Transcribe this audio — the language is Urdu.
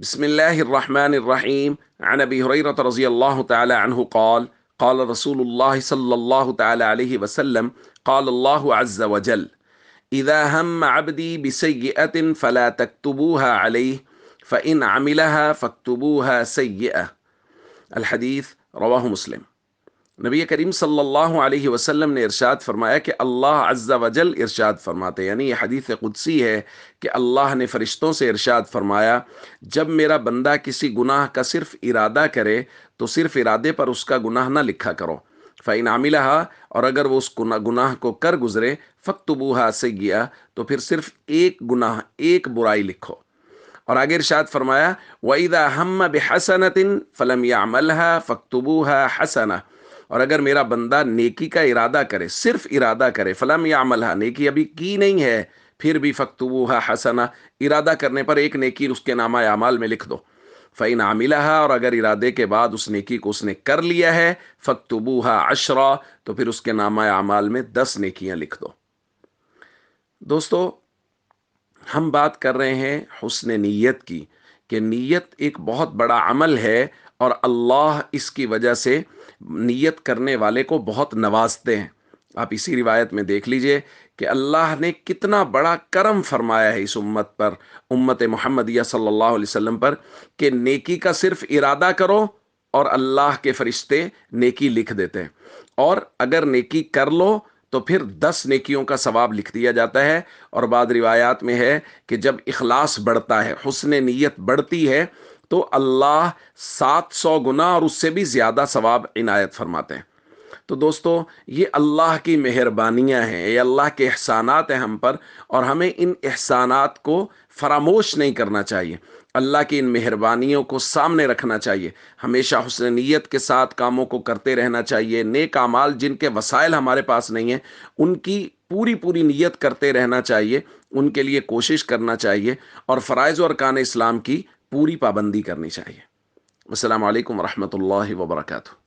بسم الله الرحمن الرحيم. عن أبي هريرة رضي الله تعالى عنه قال قال رسول الله صلى الله تعالى عليه وسلم قال الله عز وجل: إذا هم عبدي بسيئة فلا تكتبوها عليه فإن عملها فاكتبوها سيئة. الحديث رواه مسلم۔ نبی کریم صلی اللہ علیہ وسلم نے ارشاد فرمایا کہ اللہ عز و جل ارشاد فرماتے، یعنی یہ حدیث قدسی ہے کہ اللہ نے فرشتوں سے ارشاد فرمایا، جب میرا بندہ کسی گناہ کا صرف ارادہ کرے تو صرف ارادے پر اس کا گناہ نہ لکھا کرو، فَإِنْ عَمِلَهَا، اور اگر وہ اس گناہ کو کر گزرے، فَاكْتُبُوهَا سَيِّئَةً، تو پھر صرف ایک گناہ، ایک برائی لکھو۔ اور آگے ارشاد فرمایا وَإِذَا هَمَّ بِحَسَنَةٍ فَلَمْ يَعْمَلْهَا فَاكْتُبُوهَا حَسَنَةً، اور اگر میرا بندہ نیکی کا ارادہ کرے، صرف ارادہ کرے، فلم یعملھا، نیکی ابھی کی نہیں ہے، پھر بھی فاکتبوھا حسنہ، ارادہ کرنے پر ایک نیکی اس کے نامہ اعمال میں لکھ دو۔ فإن عملھا، اور اگر ارادے کے بعد اس نیکی کو اس نے کر لیا ہے، فاکتبوھا عشرا، تو پھر اس کے نامہ اعمال میں 10 نیکیاں لکھ دو۔ دوستو، ہم بات کر رہے ہیں حسن نیت کی، کہ نیت ایک بہت بڑا عمل ہے اور اللہ اس کی وجہ سے نیت کرنے والے کو بہت نوازتے ہیں۔ آپ اسی روایت میں دیکھ لیجئے کہ اللہ نے کتنا بڑا کرم فرمایا ہے اس امت پر، امت محمدیہ صلی اللہ علیہ وسلم پر، کہ نیکی کا صرف ارادہ کرو اور اللہ کے فرشتے نیکی لکھ دیتے ہیں، اور اگر نیکی کر لو تو پھر 10 نیکیوں کا ثواب لکھ دیا جاتا ہے۔ اور بعض روایات میں ہے کہ جب اخلاص بڑھتا ہے، حسن نیت بڑھتی ہے، تو اللہ 700 گنا اور اس سے بھی زیادہ ثواب عنایت فرماتے ہیں۔ تو دوستو، یہ اللہ کی مہربانیاں ہیں، یہ اللہ کے احسانات ہیں ہم پر، اور ہمیں ان احسانات کو فراموش نہیں کرنا چاہیے، اللہ کی ان مہربانیوں کو سامنے رکھنا چاہیے، ہمیشہ حسن نیت کے ساتھ کاموں کو کرتے رہنا چاہیے۔ نیک اعمال جن کے وسائل ہمارے پاس نہیں ہیں، ان کی پوری نیت کرتے رہنا چاہیے، ان کے لیے کوشش کرنا چاہیے، اور فرائض و ارکان اسلام کی پوری پابندی کرنی چاہیے۔ السلام علیکم ورحمۃ اللہ وبرکاتہ۔